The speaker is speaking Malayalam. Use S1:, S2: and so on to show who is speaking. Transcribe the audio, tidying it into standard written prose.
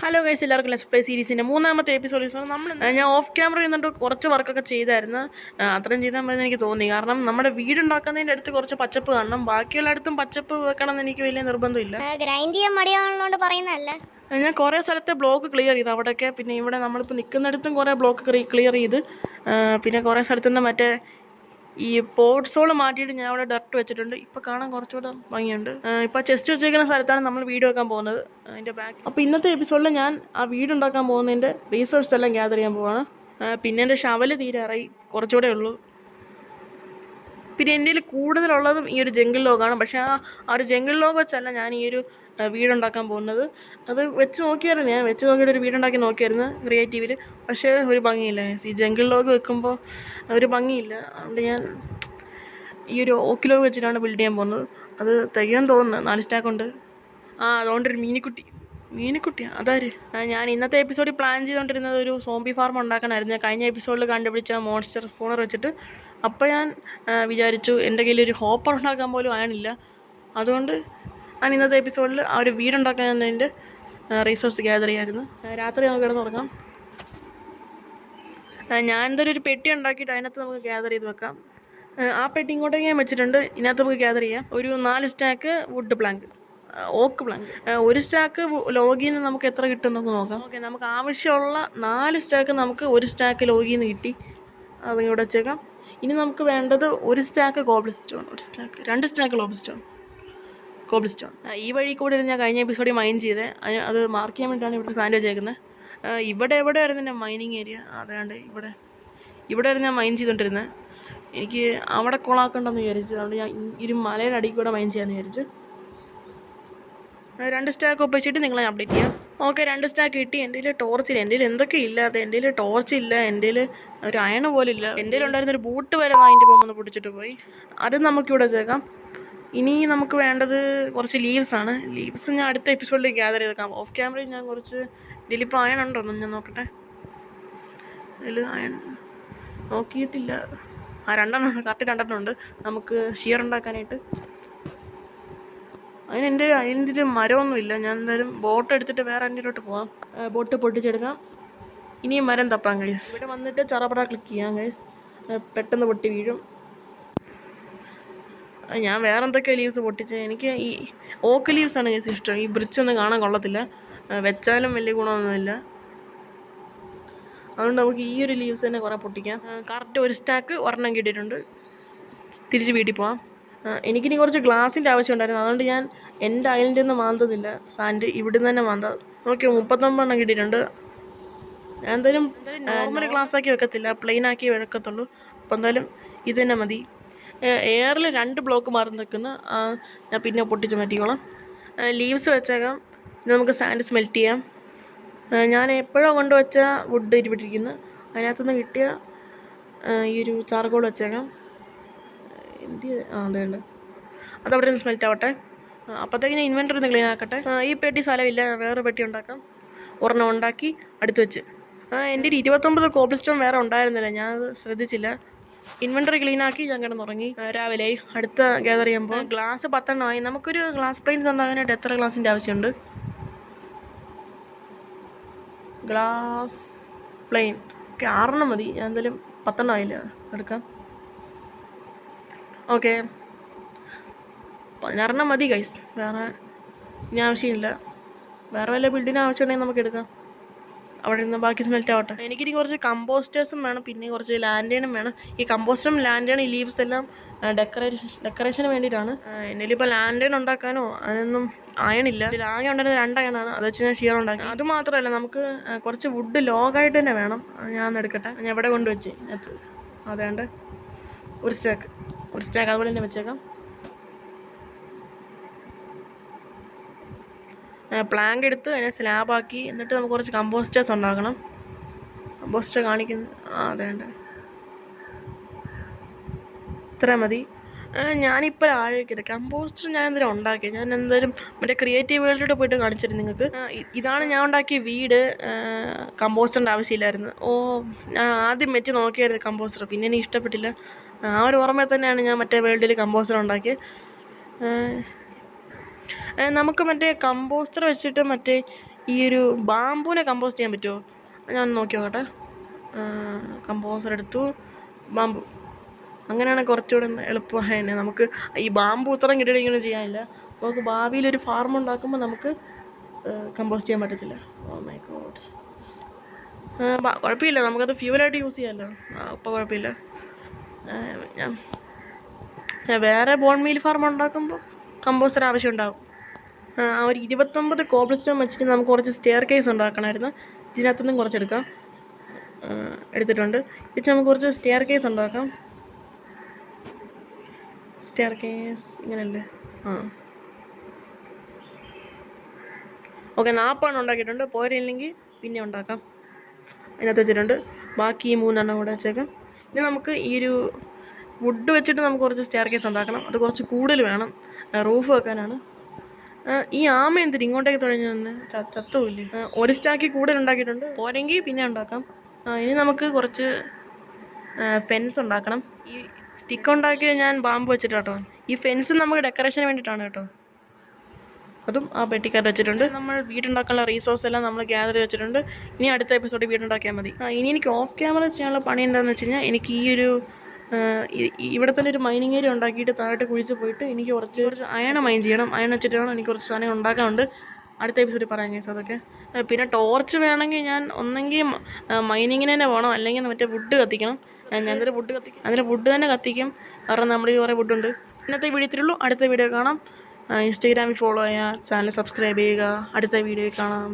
S1: ഹലോ ഗൈസ്, എല്ലാവർക്കും ലെറ്റ്സ് പ്ലേ സീരീസിൻ്റെ മൂന്നാമത്തെ എപ്പിസോഡ്. ഞാൻ ഓഫ് ക്യാമറ നിന്നിട്ട് കുറച്ച് വർക്കൊക്കെ ചെയ്തായിരുന്നു. അത്രയും ചെയ്താൽ മതി എനിക്ക് തോന്നി. കാരണം നമ്മുടെ വീടുണ്ടാക്കുന്നതിൻ്റെ അടുത്ത് കുറച്ച് പച്ചപ്പ് കാണണം. ബാക്കിയുള്ള അടുത്തും പച്ചപ്പ് വെക്കണം എന്ന് എനിക്ക് വലിയ നിർബന്ധമില്ല.
S2: ഗ്രൈൻഡ് ചെയ്യാൻ മടിയാണല്ലോണ്ട് പറയുന്നതല്ല.
S1: ഞാൻ കുറേ സ്ഥലത്തെ ബ്ലോക്ക് ക്ലിയർ ചെയ്തു അവിടെയൊക്കെ. പിന്നെ ഇവിടെ നമ്മളിപ്പോൾ നിൽക്കുന്നിടത്തും കുറേ ബ്ലോക്ക് ക്ലിയർ ചെയ്ത്. പിന്നെ കുറേ സ്ഥലത്തുനിന്ന് മറ്റേ ഈ പോട്ട്സോൾ മാറ്റിയിട്ട് ഞാൻ അവിടെ ഡർട്ട് വെച്ചിട്ടുണ്ട്. ഇപ്പോൾ കാണാൻ കുറച്ചുകൂടെ ഭംഗിയുണ്ട്. ഇപ്പോൾ ചെസ്റ്റ് വെച്ചിരിക്കുന്ന സ്ഥലത്താണ് നമ്മൾ വീട് വെക്കാൻ പോകുന്നത്, അതിൻ്റെ ബാക്ക്. അപ്പോൾ ഇന്നത്തെ എപ്പിസോഡിൽ ഞാൻ ആ വീടുണ്ടാക്കാൻ പോകുന്നതിൻ്റെ റീസോഴ്സ് എല്ലാം ഗ്യാദർ ചെയ്യാൻ പോവാണ്. പിന്നെ എൻ്റെ ഷവല് തീരാറായി, കുറച്ചുകൂടെ ഉള്ളൂ. പിന്നെ എൻ്റെ കയ്യിൽ കൂടുതലുള്ളതും ഈ ഒരു ജംഗിൾ ലോഗാണ്. പക്ഷേ ആ ഒരു ജംഗിൾ ലോഗ് വെച്ചല്ല ഞാൻ ഈ ഒരു വീടുണ്ടാക്കാൻ പോകുന്നത്. അത് വെച്ച് നോക്കിയായിരുന്നു, ഞാൻ വെച്ച് നോക്കിയിട്ട് ഒരു വീടുണ്ടാക്കി നോക്കിയായിരുന്നു ക്രിയേറ്റീവിൽ. പക്ഷേ ഒരു ഭംഗിയില്ല. ഈ ജംഗിൾ ലോഗ് വെക്കുമ്പോൾ ഒരു ഭംഗിയില്ല. അതുകൊണ്ട് ഞാൻ ഈ ഒരു ഓക്ക് ലോഗ് വെച്ചിട്ടാണ് ബിൽഡ് ചെയ്യാൻ പോകുന്നത്. അത് തികയാൻ തോന്നുന്നു, 4 സ്റ്റാക്കുണ്ട്. അതുകൊണ്ടൊരു മീനിക്കുട്ടിയാണ് അതാര്. ഞാൻ ഇന്നത്തെ എപ്പിസോഡിൽ പ്ലാൻ ചെയ്തുകൊണ്ടിരുന്നത് ഒരു സോംബി ഫാർം ഉണ്ടാക്കാനായിരുന്നു. ഞാൻ കഴിഞ്ഞ എപ്പിസോഡിൽ കണ്ടുപിടിച്ച മോൺസ്റ്റർ സ്പൂണർ വെച്ചിട്ട്. അപ്പോൾ ഞാൻ വിചാരിച്ചു എൻ്റെ കയ്യിൽ ഒരു ഹോപ്പർ ഉണ്ടാക്കാൻ പോലും ആണില്ല. അതുകൊണ്ട് ഞാൻ ഇന്നത്തെ എപ്പിസോഡിൽ ആ ഒരു വീടുണ്ടാക്കാൻ അതിൻ്റെ റീസോഴ്സ് ഗ്യാദർ ചെയ്യാമായിരുന്നു. രാത്രി നമുക്ക് കിടന്നുറങ്ങാം. ഞാൻ എന്തായാലും ഒരു പെട്ടി ഉണ്ടാക്കിയിട്ട് അതിനകത്ത് നമുക്ക് ഗ്യാദർ ചെയ്ത് വെക്കാം. ആ പെട്ടി ഇങ്ങോട്ടേക്ക് ഞാൻ വെച്ചിട്ടുണ്ട്. ഇതിനകത്ത് നമുക്ക് ഗ്യാദർ ചെയ്യാം. ഒരു 4 stack wood plank, oak plank. ഒരു സ്റ്റാക്ക് ലോഗിൽ നിന്ന് നമുക്ക് എത്ര കിട്ടും നമുക്ക് നോക്കാം. ഓക്കെ, നമുക്ക് ആവശ്യമുള്ള 4 സ്റ്റാക്ക് നമുക്ക് ഒരു സ്റ്റാക്ക് ലോഗിൽ നിന്ന് കിട്ടി. അത് ഇവിടെ വെച്ചേക്കാം. ഇനി നമുക്ക് വേണ്ടത് ഒരു stack cobble stone, 2 stack cobble stone. ഈ വഴി കൂടെ ഞാൻ കഴിഞ്ഞ എപ്പിസോഡിൽ മൈൻ ചെയ്തത്. അത് മാർക്ക് ചെയ്യാൻ വേണ്ടിയിട്ടാണ് ഇവിടെ സാൻഡ് വെച്ചേക്കുന്നത്. എവിടെ ആയിരുന്നു എൻ്റെ മൈനിങ് ഏരിയ? അതാണ്ട് ഇവിടെ ആയിരുന്നു ഞാൻ മൈൻ ചെയ്തുകൊണ്ടിരുന്നത്. എനിക്ക് അവിടെ കൊളാക്കണ്ടെന്ന് വിചാരിച്ചു. അതുകൊണ്ട് ഞാൻ ഈ ഒരു മലയുടെ അടിയിൽ കൂടെ മൈൻ ചെയ്യാമെന്ന് വിചാരിച്ചു. 2 സ്റ്റാക്ക് ഒപ്പിച്ചിട്ട് നിങ്ങളെ അപ്ഡേറ്റ് ചെയ്യാം. ഓക്കെ, 2 സ്റ്റാക്ക് കിട്ടി. എൻ്റെ കയ്യിൽ ടോർച്ചില്ല. എൻ്റെ കയ്യിൽ എന്തൊക്കെ ഇല്ലാതെ, എൻ്റെ കയ്യിൽ ടോർച്ചില്ല, എൻ്റെ കയ്യിൽ ഒരു അയണ പോലും ഇല്ല. എൻ്റെ കയ്യിൽ ഉണ്ടായിരുന്നൊരു ബൂട്ട് വരെ അതിൻ്റെ പോകുമ്പോൾ പൊടിച്ചിട്ട് പോയി. അത് നമുക്കിവിടെ ചേക്കാം. ഇനി നമുക്ക് വേണ്ടത് കുറച്ച് ലീവ്സാണ്. ലീവ്സ് ഞാൻ അടുത്ത എപ്പിസോഡിൽ ഗ്യാദർ ചെയ്തേക്കാം. ഓഫ് ക്യാമറയിൽ ഞാൻ കുറച്ച് ഇതിലിപ്പോൾ അയൺ ഉണ്ടോ എന്ന് ഞാൻ നോക്കട്ടെ. അതിൽ അയൺ നോക്കിയിട്ടില്ല. 2 കറക്റ്റ് 2 ഉണ്ട് നമുക്ക് ഷിയർ ഉണ്ടാക്കാനായിട്ട്. അതിൻ്റെ ഒരു മരമൊന്നുമില്ല. ഞാൻ എന്തായാലും ബോട്ട് എടുത്തിട്ട് വേറെ അതിൻ്റെ പോകാം. ബോട്ട് പൊട്ടിച്ചെടുക്കാം. ഇനി മരം തപ്പാം ഗൈസ്. ഇവിടെ വന്നിട്ട് ചറപറ ക്ലിക്ക് ചെയ്യാം ഗൈസ്. പെട്ടെന്ന് പൊട്ടി വീഴും. ഞാൻ വേറെ എന്തൊക്കെ ലീവ്സ് പൊട്ടിച്ച്. എനിക്ക് ഈ ഓക്ക് ലീവ്സാണ് ഗൈസ് ഇഷ്ടം. ഈ ബ്രിഡ്ജൊന്നും കാണാൻ കൊള്ളത്തില്ല, വെച്ചാലും വലിയ ഗുണമൊന്നുമില്ല. അതുകൊണ്ട് നമുക്ക് ഈ ഒരു ലീവ്സ് തന്നെ കുറേ പൊട്ടിക്കാം. കറക്റ്റ് 1 സ്റ്റാക്ക് ഒരെണ്ണം കിട്ടിയിട്ടുണ്ട്. തിരിച്ച് വീട്ടിൽ പോവാം. എനിക്കിനി കുറച്ച് ഗ്ലാസിൻ്റെ ആവശ്യം ഉണ്ടായിരുന്നു. അതുകൊണ്ട് ഞാൻ എൻ്റെ ഐലൻഡിൽ നിന്ന് മാന്തുന്നില്ല സാൻഡ്, ഇവിടുന്ന് തന്നെ മാന്താം. ഓക്കെ, 39 കിട്ടിയിട്ടുണ്ട്. ഞാൻ എന്തായാലും നോർമൽ ഗ്ലാസ് ആക്കി വെക്കത്തില്ല, പ്ലെയിൻ ആക്കി വെക്കത്തുള്ളൂ. അപ്പോൾ എന്തായാലും ഇത് തന്നെ മതി. എയറിൽ 2 ബ്ലോക്ക് മാറി നിൽക്കുന്നു. ഞാൻ പിന്നെ പൊട്ടിച്ച് മാറ്റിക്കോളാം. ലീവ്സ് വെച്ചേക്കാം. നമുക്ക് സാൻഡ് സ്മെൽറ്റ് ചെയ്യാം. ഞാൻ എപ്പോഴോ കൊണ്ടുവച്ച വുഡ് ഇരുപിട്ടിരിക്കുന്നു. അതിനകത്തുനിന്ന് കിട്ടിയ ഈ ഒരു ചാർക്കോൾ വെച്ചേക്കാം. അതേണ്ട, അതവിടെ നിന്ന് സ്മെൽറ്റ് ആവട്ടെ. അപ്പോഴത്തേക്കിന് ഇൻവെൻറ്ററി ഒന്ന് ക്ലീൻ ആക്കട്ടെ. ഈ പെട്ടി സ്ഥലമില്ല, വേറെ പെട്ടി ഉണ്ടാക്കാം. ഒരെണ്ണം ഉണ്ടാക്കി അടുത്ത് വെച്ച്. എൻ്റെ ഒരു 29 കോബിൾ സ്റ്റോൺ വേറെ ഉണ്ടായിരുന്നില്ല, ഞാനത് ശ്രദ്ധിച്ചില്ല. ഇൻവെൻറ്ററി ക്ലീൻ ആക്കി ഞാൻ കിടന്നുറങ്ങി. രാവിലെ അടുത്ത ഗ്യാദർ ചെയ്യുമ്പോൾ ഗ്ലാസ് 10 ആയി. നമുക്കൊരു ഗ്ലാസ് പ്ലെയിൻസ് ഉണ്ടാകാനായിട്ട് എത്ര ഗ്ലാസിൻ്റെ ആവശ്യമുണ്ട്? ഗ്ലാസ് പ്ലെയിൻ ഓക്കെ 6 മതി. ഞാൻ എന്തായാലും 10 ആയില്ല, എടുക്കാം. ഓക്കെ, 16 മതി ഗൈസ്. വേറെ ഇനി ആവശ്യമില്ല. വേറെ വല്ല ബിൽഡിന് ആവശ്യമുണ്ടെങ്കിൽ നമുക്ക് എടുക്കാം. അവിടെ നിന്ന് ബാക്കി സ്മെൽറ്റ് ആവട്ടെ. എനിക്കിനി കുറച്ച് കമ്പോസ്റ്റേഴ്സും വേണം, പിന്നെ കുറച്ച് ലാൻഡേണും വേണം. ഈ കമ്പോസ്റ്ററും ലാൻഡേണും ഈ ലീവ്സ് എല്ലാം ഡെക്കറേഷന് വേണ്ടിയിട്ടാണ്. എൻ്റെ ഇപ്പോൾ ലാൻഡേൺ ഉണ്ടാക്കാനോ അതിനൊന്നും അയണില്ല. ആകെ ഉണ്ടായിരുന്ന 2 അയണാണ്, അത് വെച്ച് ഞാൻ ഷിയർ ഉണ്ടാക്കി. അത് മാത്രമല്ല, നമുക്ക് കുറച്ച് വുഡ് ലോഗായിട്ട് തന്നെ വേണം. ഞാൻ എടുക്കട്ടെ. ഞാൻ എവിടെ കൊണ്ടുവച്ച് അതേണ്ട 1 സ്റ്റാക്ക് അതുപോലെ തന്നെ വെച്ചേക്കാം. പ്ലാങ്ക് എടുത്ത് അതിനെ സ്ലാബാക്കി. എന്നിട്ട് നമുക്ക് കുറച്ച് കമ്പോസ്റ്റേഴ്സ് ഉണ്ടാക്കണം. കമ്പോസ്റ്റർ കാണിക്കുന്നു. അതേണ്ട ഇത്ര മതി. ഞാനിപ്പോൾ ആലോചിക്കട്ടെ, കമ്പോസ്റ്റർ ഞാൻ എന്തെങ്കിലും ഉണ്ടാക്കി. ഞാൻ എന്തായാലും മറ്റേ ക്രിയേറ്റീവ് വേൾഡിലോട്ട് പോയിട്ട് കാണിച്ചിരുന്നു നിങ്ങൾക്ക്. ഇതാണ് ഞാൻ ഉണ്ടാക്കിയ വീട്. കമ്പോസ്റ്ററിൻ്റെ ആവശ്യമില്ലായിരുന്നു. ഞാൻ ആദ്യം വെച്ച് നോക്കിയായിരുന്നു കമ്പോസ്റ്റർ, പിന്നെ എനിക്ക് ഇഷ്ടപ്പെട്ടില്ല. ആ ഒരു ഓർമ്മയിൽ തന്നെയാണ് ഞാൻ മറ്റേ വേൾഡിൽ കമ്പോസ്റ്റർ ഉണ്ടാക്കിയത്. നമുക്ക് മറ്റേ കമ്പോസ്റ്റർ വെച്ചിട്ട് മറ്റേ ഈ ഒരു ബാമ്പൂനെ കമ്പോസ്റ്റ് ചെയ്യാൻ പറ്റുമോ? ഞാൻ ഒന്ന് നോക്കി നോക്കട്ടെ. കമ്പോസർ എടുത്തു, ബാമ്പു. അങ്ങനെയാണെങ്കിൽ കുറച്ചുകൂടെ എളുപ്പമായി തന്നെ. നമുക്ക് ഈ ബാമ്പു ഉത്തരം കിട്ടിയിട്ടൊന്നും ചെയ്യാനില്ല. നമുക്ക് ഭാവിയിലൊരു ഫാർം ഉണ്ടാക്കുമ്പോൾ നമുക്ക് കമ്പോസ്റ്റ് ചെയ്യാൻ പറ്റത്തില്ല. Oh my God. കുഴപ്പമില്ല, നമുക്കത് ഫ്യൂവലായിട്ട് യൂസ് ചെയ്യാമല്ലോ. ഇപ്പോൾ കുഴപ്പമില്ല. ഞാൻ വേറെ ബോൺ മീൽ ഫാർം ഉണ്ടാക്കുമ്പോൾ കമ്പോസ്റ്റർ ആവശ്യം ഉണ്ടാകും. ഒരു 29 കോബ്ലസ്റ്റോൺ വെച്ചിട്ട് നമുക്ക് കുറച്ച് സ്റ്റെയർ കേസ് ഉണ്ടാക്കണമായിരുന്നു. ഇതിനകത്തുനിന്നും കുറച്ചെടുക്കാം. എടുത്തിട്ടുണ്ട്. ഇത് നമുക്ക് കുറച്ച് സ്റ്റെയർ കേസ് ഉണ്ടാക്കാം. സ്റ്റെയർ കേസ് ഇങ്ങനെയല്ലേ? ഓക്കെ, 40 ഉണ്ടാക്കിയിട്ടുണ്ട്. പോരില്ലെങ്കിൽ പിന്നെ ഉണ്ടാക്കാം. അതിനകത്ത് വെച്ചിട്ടുണ്ട്. ബാക്കി ഈ 3 കൂടെ വെച്ചേക്കാം. ഇനി നമുക്ക് ഈ ഒരു വുഡ് വെച്ചിട്ട് നമുക്ക് കുറച്ച് സ്റ്റെയർ കേസ് ഉണ്ടാക്കണം. അത് കുറച്ച് കൂടുതൽ വേണം, റൂഫ് വെക്കാനാണ്. ഈ ആമ എന്തിന് ഇങ്ങോട്ടേക്ക് തുഴഞ്ഞു വന്ന് ചത്തുമില്ലേ? ഒരു സ്റ്റാക്കി കൂടുതൽ ഉണ്ടാക്കിയിട്ടുണ്ട്. പോരെങ്കിൽ പിന്നെ ഉണ്ടാക്കാം. ഇനി നമുക്ക് കുറച്ച് ഫെൻസ് ഉണ്ടാക്കണം. ഈ സ്റ്റിക്ക് ഉണ്ടാക്കി ഞാൻ ബാമ്പ് വെച്ചിട്ടാട്ടോ. ഈ ഫെൻസ് നമുക്ക് ഡെക്കറേഷന് വേണ്ടിയിട്ടാണ് കേട്ടോ. അതും ആ പെട്ടിക്കകത്ത് വെച്ചിട്ടുണ്ട്. നമ്മൾ വീടുണ്ടാക്കാനുള്ള റീസോഴ്സ് എല്ലാം നമ്മൾ ഗ്യാദർ ചെയ്ത് വെച്ചിട്ടുണ്ട്. ഇനി അടുത്ത എപ്പിസോഡിൽ വീടുണ്ടാക്കിയാൽ മതി. ഇനി എനിക്ക് ഓഫ് ക്യാമറ ചെയ്യാനുള്ള പണി എന്താണെന്ന് വെച്ച് കഴിഞ്ഞാൽ, എനിക്ക് ഈ ഒരു ഇവിടെ തന്നെ ഒരു മൈനിങ് ഏരിയ ഉണ്ടാക്കിയിട്ട് താഴോട്ട് കുഴിച്ച് പോയിട്ട് എനിക്ക് കുറച്ച് അയൺ മൈൻ ചെയ്യണം. അയൺ വെച്ചിട്ടാണ് എനിക്ക് കുറച്ച് സാധനം ഉണ്ടാക്കാനുണ്ട്. അടുത്ത എപ്പിസോഡിൽ പറയാം കേസ് അതൊക്കെ. പിന്നെ ടോർച്ച് വേണമെങ്കിൽ ഞാൻ ഒന്നെങ്കിൽ മൈനിങ്ങിന് തന്നെ പോകണം, അല്ലെങ്കിൽ മറ്റേ വുഡ് കത്തിക്കണം. ഞാൻ അതിൽ വുഡ് തന്നെ കത്തിക്കും. കാരണം നമ്മുടെ കുറേ വുഡുണ്ട്. ഇന്നത്തെ വീഡിയോ ഇത്രയുള്ളൂ. അടുത്ത വീഡിയോ കാണാം. ഇൻസ്റ്റാഗ്രാമിൽ ഫോളോ ചെയ്യുക, ചാനൽ സബ്സ്ക്രൈബ് ചെയ്യുക. അടുത്ത വീഡിയോയിൽ കാണാം.